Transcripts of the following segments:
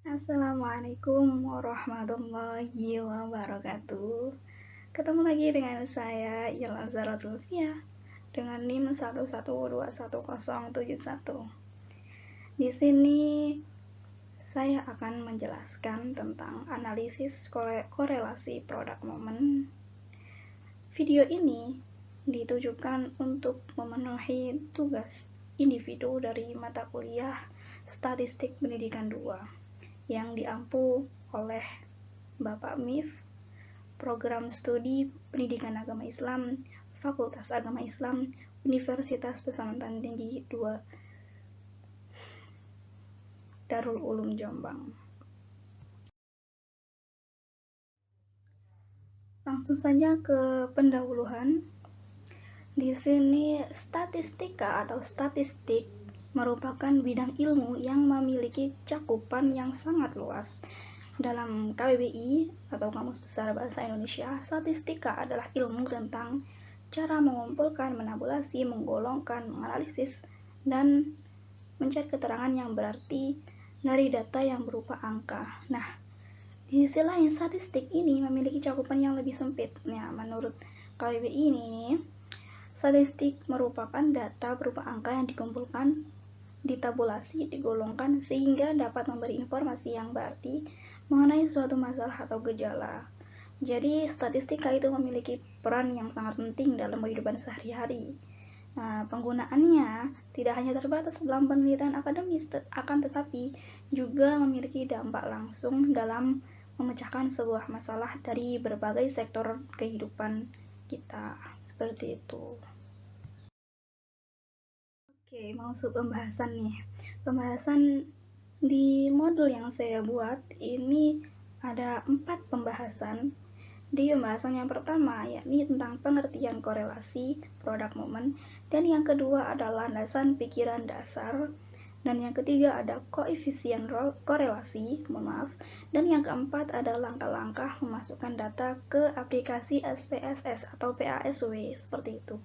Assalamualaikum warahmatullahi wabarakatuh. Ketemu lagi dengan saya Yela Zaratulfia dengan NIM 1121071. Di sini saya akan menjelaskan tentang analisis korelasi produk momen. Video ini ditujukan untuk memenuhi tugas individu dari mata kuliah Statistik Pendidikan 2 yang diampu oleh Bapak MIF, Program Studi Pendidikan Agama Islam, Fakultas Agama Islam, Universitas Pesantren Tinggi 2 Darul Ulum Jombang. Langsung saja ke pendahuluan. Di sini statistika atau statistik merupakan bidang ilmu yang memiliki cakupan yang sangat luas. Dalam KBBI atau Kamus Besar Bahasa Indonesia, statistika adalah ilmu tentang cara mengumpulkan, menabulasi, menggolongkan, menganalisis, dan mencari keterangan yang berarti dari data yang berupa angka. Nah, di sisi lain, statistik ini memiliki cakupan yang lebih sempit. Nah, menurut KBBI ini, statistik merupakan data berupa angka yang dikumpulkan, ditabulasi, digolongkan, sehingga dapat memberi informasi yang berarti mengenai suatu masalah atau gejala. Jadi, statistika itu memiliki peran yang sangat penting dalam kehidupan sehari-hari. Nah, penggunaannya tidak hanya terbatas dalam penelitian akademis, akan tetapi juga memiliki dampak langsung dalam memecahkan sebuah masalah dari berbagai sektor kehidupan kita. Seperti itu. Oke, masuk pembahasan nih. Pembahasan di modul yang saya buat ini ada 4 pembahasan. Di pembahasan yang pertama yakni tentang pengertian korelasi produk momen, dan yang kedua adalah landasan pikiran dasar, dan yang ketiga ada koefisien korelasi, dan yang keempat adalah langkah-langkah memasukkan data ke aplikasi SPSS atau PASW, seperti itu.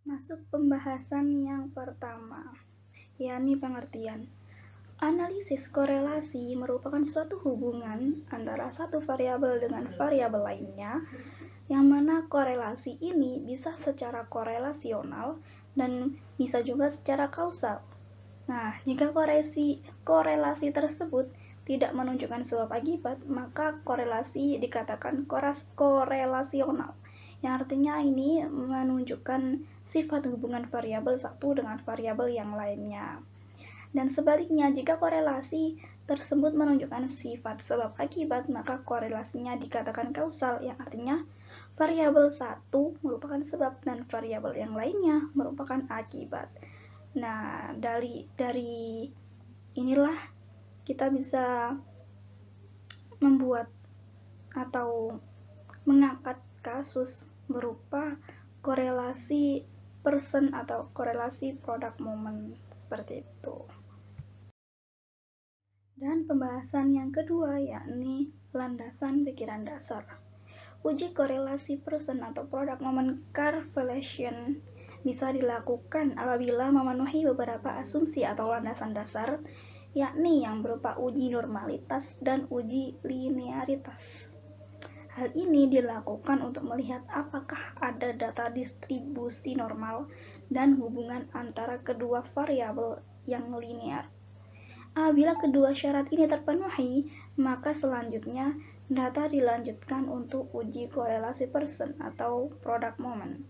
Masuk pembahasan yang pertama, yakni pengertian. Analisis korelasi merupakan suatu hubungan antara satu variabel dengan variabel lainnya, yang mana korelasi ini bisa secara korelasional dan bisa juga secara kausal. Nah, jika korelasi tersebut tidak menunjukkan sebab akibat, maka korelasi dikatakan korelasional, yang artinya ini menunjukkan sifat hubungan variabel satu dengan variabel yang lainnya. Dan sebaliknya, jika korelasi tersebut menunjukkan sifat sebab akibat, maka korelasinya dikatakan kausal, yang artinya variabel satu merupakan sebab dan variabel yang lainnya merupakan akibat. Nah, dari inilah kita bisa membuat atau mengangkat kasus berupa korelasi person atau korelasi produk momen, seperti itu. Dan pembahasan yang kedua yakni landasan pikiran dasar. Uji korelasi person atau produk momen correlation bisa dilakukan apabila memenuhi beberapa asumsi atau landasan dasar, yakni yang berupa uji normalitas dan uji linearitas. Hal ini dilakukan untuk melihat apakah ada data distribusi normal dan hubungan antara kedua variabel yang linear. Apabila kedua syarat ini terpenuhi, maka selanjutnya data dilanjutkan untuk uji korelasi person atau produk momen.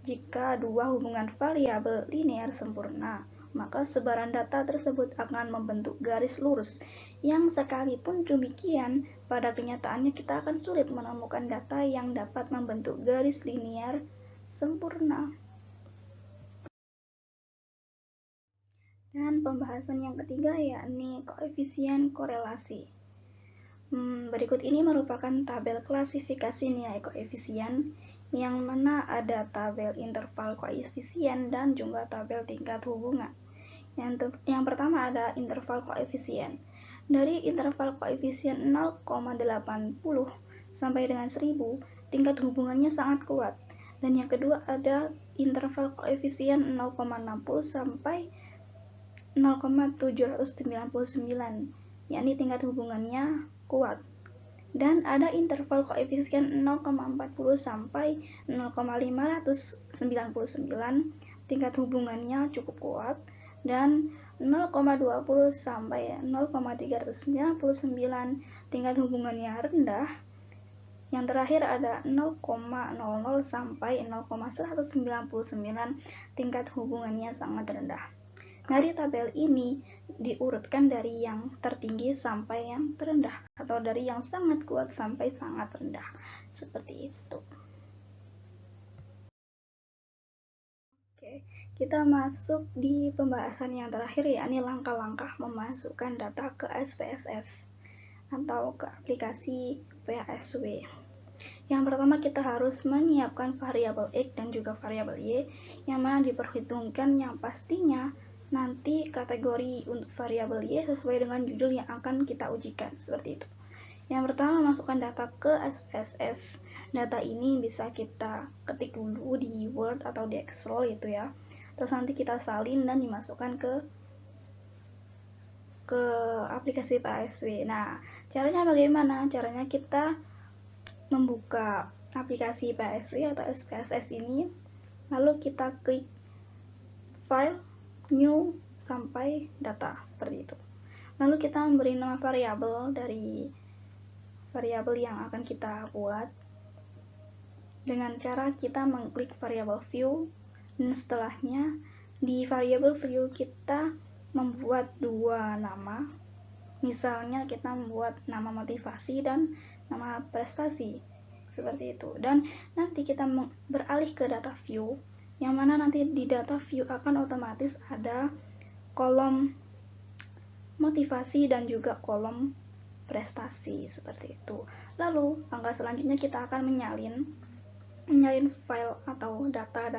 Jika dua hubungan variabel linear sempurna, maka sebaran data tersebut akan membentuk garis lurus, yang sekalipun demikian, pada kenyataannya kita akan sulit menemukan data yang dapat membentuk garis linear sempurna. Dan pembahasan yang ketiga yakni koefisien korelasi. Berikut ini merupakan tabel klasifikasi nilai koefisien, yang mana ada tabel interval koefisien dan juga tabel tingkat hubungan. Yang pertama ada interval koefisien. Dari interval koefisien 0,80 sampai dengan 1000, tingkat hubungannya sangat kuat. Dan yang kedua ada interval koefisien 0,60 sampai 0,799, yakni tingkat hubungannya kuat. Dan ada interval koefisien 0,40 sampai 0,599, tingkat hubungannya cukup kuat, dan 0,20 sampai 0,399, tingkat hubungannya rendah. Yang terakhir ada 0,00 sampai 0,199, tingkat hubungannya sangat rendah. Dari tabel ini diurutkan dari yang tertinggi sampai yang terendah, atau dari yang sangat kuat sampai sangat rendah, seperti itu. Oke, kita masuk di pembahasan yang terakhir, yakni langkah-langkah memasukkan data ke SPSS atau ke aplikasi PASW. Yang pertama, kita harus menyiapkan variabel X dan juga variabel Y, yang mana diperhitungkan yang pastinya nanti kategori untuk variabel Y sesuai dengan judul yang akan kita ujikan, seperti itu. Yang pertama, masukkan data ke SPSS. Data ini bisa kita ketik dulu di Word atau di Excel gitu ya. Terus nanti kita salin dan dimasukkan ke aplikasi PASW. Nah, caranya bagaimana? Caranya kita membuka aplikasi PASW atau SPSS ini, lalu kita klik File, New, sampai Data, seperti itu. Lalu kita memberi nama variabel dari variabel yang akan kita buat dengan cara kita mengklik variabel view, dan setelahnya di variabel view kita membuat dua nama. Misalnya kita membuat nama motivasi dan nama prestasi, seperti itu. Dan nanti kita beralih ke data view, yang mana nanti di data view akan otomatis ada kolom motivasi dan juga kolom prestasi, seperti itu. Lalu langkah selanjutnya kita akan menyalin file atau data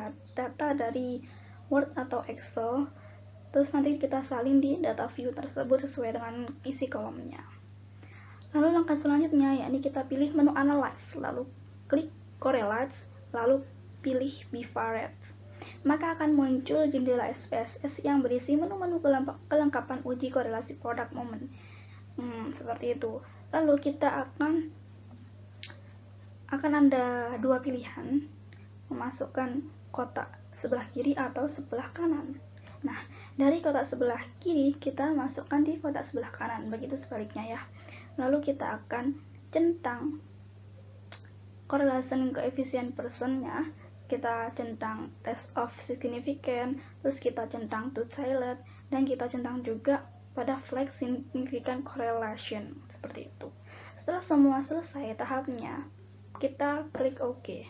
dari Word atau Excel, terus nanti kita salin di data view tersebut sesuai dengan isi kolomnya. Lalu langkah selanjutnya yakni kita pilih menu Analyze, lalu klik Correlates, lalu pilih Bivariate. Maka akan muncul jendela SPSS yang berisi menu-menu kelengkapan uji korelasi produk momen. Seperti itu. Lalu kita akan ada dua pilihan, memasukkan kotak sebelah kiri atau sebelah kanan. Nah, dari kotak sebelah kiri kita masukkan di kotak sebelah kanan, begitu sebaliknya ya. Lalu kita akan centang correlation coefficient personnya, kita centang test of significance, terus kita centang two-tailed, dan kita centang juga pada flag significant correlation, seperti itu. Setelah semua selesai tahapnya, kita klik OK.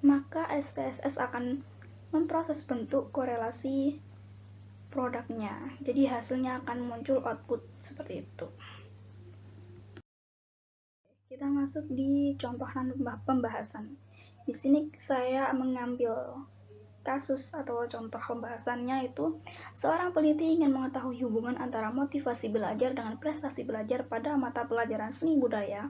Maka SPSS akan memproses bentuk korelasi produknya. Jadi hasilnya akan muncul output seperti itu. Kita masuk di contoh pembahasan. Di sini saya mengambil kasus atau contoh pembahasannya itu, seorang peneliti ingin mengetahui hubungan antara motivasi belajar dengan prestasi belajar pada mata pelajaran seni budaya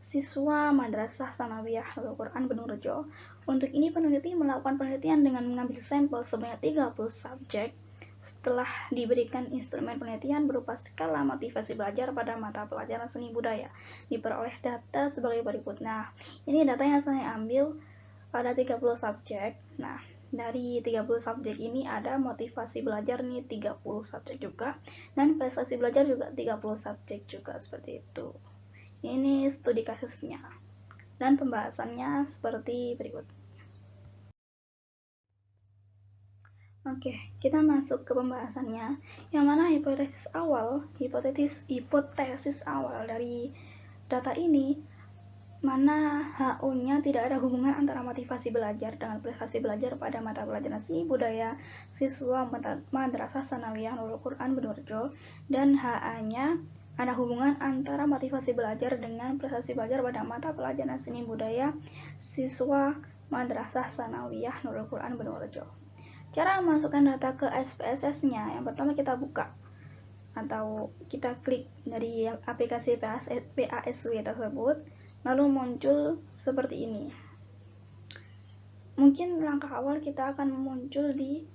siswa Madrasah Sanawiyah Nurul Quran Bendunrejo. Untuk ini peneliti melakukan penelitian dengan mengambil sampel sebanyak 30 subjek. Setelah diberikan instrumen penelitian berupa skala motivasi belajar pada mata pelajaran seni budaya, diperoleh data sebagai berikut. Nah, ini data yang saya ambil pada 30 subjek. Nah, dari 30 subjek ini ada motivasi belajar nih 30 subjek juga, dan prestasi belajar juga 30 subjek juga, seperti itu. Ini studi kasusnya, dan pembahasannya seperti berikut. Oke, kita masuk ke pembahasannya, yang mana hipotesis awal dari data ini, mana HU-nya tidak ada hubungan antara motivasi belajar dengan prestasi belajar pada mata pelajaran seni budaya siswa Madrasah Sanawiyah Nurul Quran Bendunrejo, dan HA-nya ada hubungan antara motivasi belajar dengan prestasi belajar pada mata pelajaran seni budaya siswa Madrasah Sanawiyah Nurul Quran Bendunrejo. Cara memasukkan data ke SPSS-nya, yang pertama kita buka atau kita klik dari aplikasi PASW tersebut, lalu muncul seperti ini. Mungkin langkah awal kita akan muncul di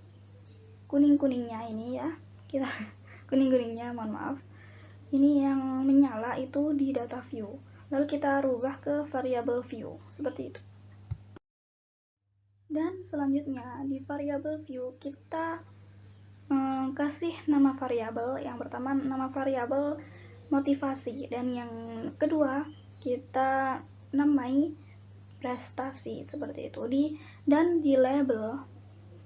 kuning-kuningnya ini ya. kuning-kuningnya, mohon maaf. Ini yang menyala itu di data view. Lalu kita rubah ke variable view, seperti itu. Dan selanjutnya di variable view kita kasih nama variabel. Yang pertama nama variabel motivasi, dan yang kedua kita namai prestasi, seperti itu. Dan di label,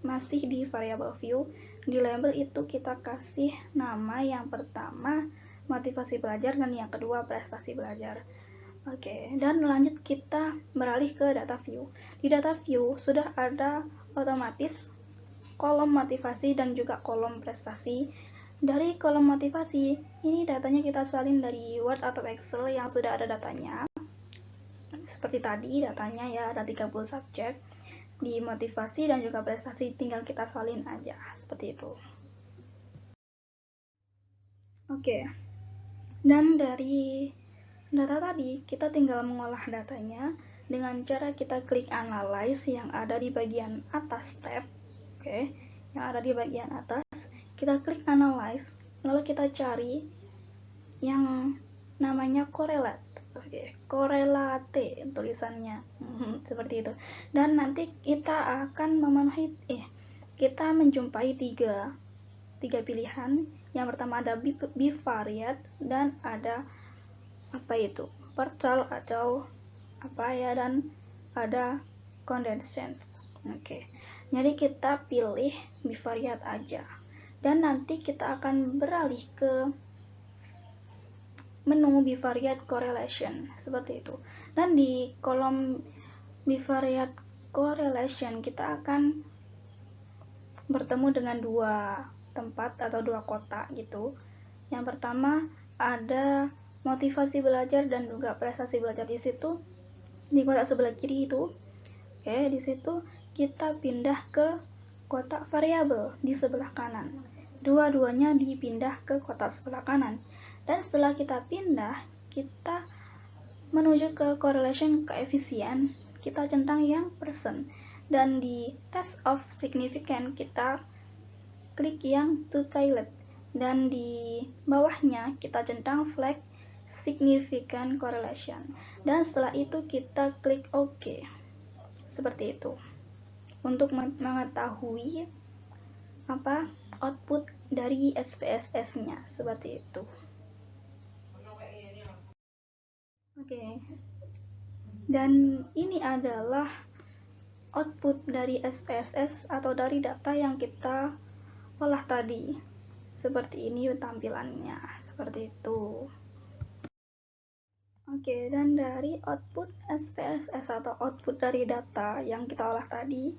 masih di variable view, di label itu kita kasih nama yang pertama motivasi belajar dan yang kedua prestasi belajar. Oke, dan lanjut kita beralih ke data view. Di data view sudah ada otomatis kolom motivasi dan juga kolom prestasi. Dari kolom motivasi, ini datanya kita salin dari Word atau Excel yang sudah ada datanya. Seperti tadi datanya ya, ada 30 subjek. Di motivasi dan juga prestasi tinggal kita salin aja, seperti itu. Oke, dan dari data tadi kita tinggal mengolah datanya dengan cara kita klik analyze yang ada di bagian atas tab. Oke, yang ada di bagian atas, kita klik analyze, lalu kita cari yang namanya correlate. Oke, korelate tulisannya, seperti itu. Dan nanti kita akan memenuhi kita menjumpai tiga pilihan. Yang pertama ada bivariate, dan ada apa itu, partial atau apa ya, dan ada condensed. Oke, jadi kita pilih bivariate aja, dan nanti kita akan beralih ke menu bivariate correlation, seperti itu. Dan di kolom bivariate correlation kita akan bertemu dengan dua tempat atau dua kotak gitu. Yang pertama ada motivasi belajar dan juga prestasi belajar. Di situ di kotak sebelah kiri itu, oke, di situ kita pindah ke kotak variabel di sebelah kanan. Dua-duanya dipindah ke kotak sebelah kanan. Dan setelah kita pindah, kita menuju ke correlation coefficient, kita centang yang percent. Dan di test of significance kita klik yang two-tailed, dan di bawahnya kita centang flag significant correlation. Dan setelah itu kita klik OK, seperti itu, untuk mengetahui apa output dari SPSS-nya, seperti itu. Oke, dan ini adalah output dari SPSS atau dari data yang kita olah tadi. Seperti ini tampilannya, seperti itu. Oke, dan dari output SPSS atau output dari data yang kita olah tadi,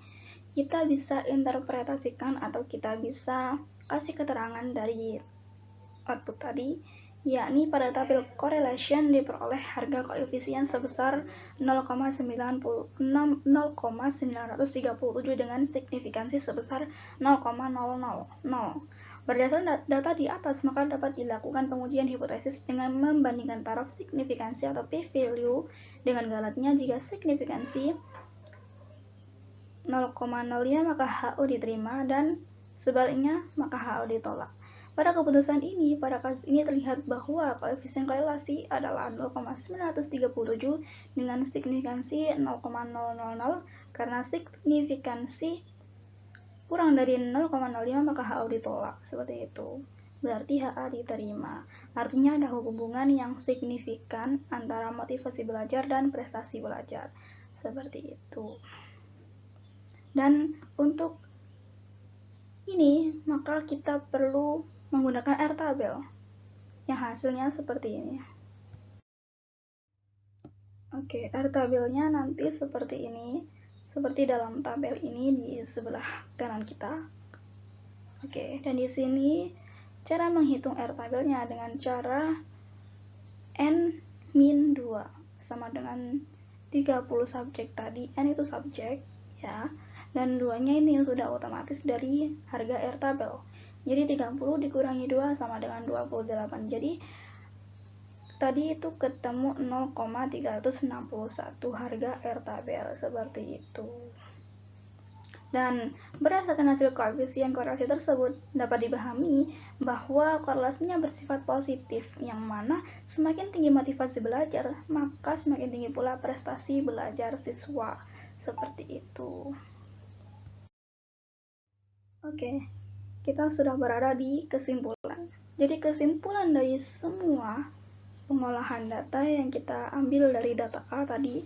kita bisa interpretasikan atau kita bisa kasih keterangan dari output tadi, yakni pada tabel correlation diperoleh harga koefisien sebesar 0,937 dengan signifikansi sebesar 0,000. Berdasarkan data di atas, maka dapat dilakukan pengujian hipotesis dengan membandingkan taraf signifikansi atau p-value dengan galatnya. Jika signifikansi 0,05 maka HO diterima, dan sebaliknya maka HO ditolak. Pada keputusan ini, pada kasus ini terlihat bahwa koefisien korelasi adalah 0,937 dengan signifikansi 0,000, karena signifikansi kurang dari 0,05 maka HO ditolak, seperti itu. Berarti HA diterima. Artinya ada hubungan yang signifikan antara motivasi belajar dan prestasi belajar, seperti itu. Dan untuk ini maka kita perlu menggunakan R-tabel yang hasilnya seperti ini. Oke, R-tabelnya nanti seperti ini, seperti dalam tabel ini di sebelah kanan kita. Oke, dan di sini cara menghitung R-tabelnya dengan cara N-2 sama dengan 30 subjek tadi. N itu subjek ya, dan 2-nya ini sudah otomatis dari harga R-tabel. Jadi 30 dikurangi 2 sama dengan 28. Jadi tadi itu ketemu 0,361 harga R-tabel, seperti itu. Dan berdasarkan hasil koefisien korelasi tersebut, dapat dipahami bahwa korelasinya bersifat positif, yang mana semakin tinggi motivasi belajar, maka semakin tinggi pula prestasi belajar siswa. Seperti itu. Oke, kita sudah berada di kesimpulan. Jadi kesimpulan dari semua pengolahan data yang kita ambil dari data A tadi,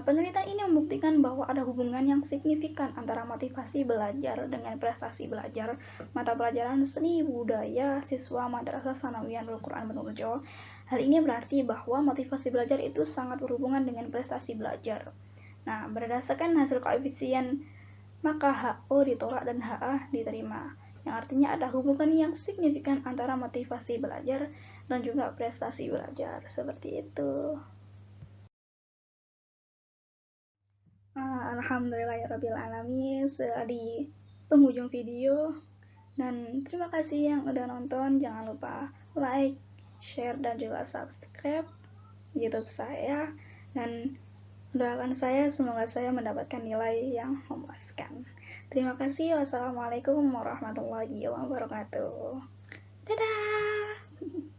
penelitian ini membuktikan bahwa ada hubungan yang signifikan antara motivasi belajar dengan prestasi belajar mata pelajaran seni budaya siswa Madrasah Sanawiyah Nurul Quran Benurjo. Hal ini berarti bahwa motivasi belajar itu sangat berhubungan dengan prestasi belajar. Nah, berdasarkan hasil koefisien, maka HO ditolak dan HA diterima, yang artinya ada hubungan yang signifikan antara motivasi belajar dan juga prestasi belajar. Seperti itu. Alhamdulillahirrabbilalamin, sudah di penghujung video. Dan terima kasih yang udah nonton. Jangan lupa like, share, dan juga subscribe YouTube saya. Dan doakan saya, semoga saya mendapatkan nilai yang memuaskan. Terima kasih. Wassalamualaikum warahmatullahi wabarakatuh. Dadah!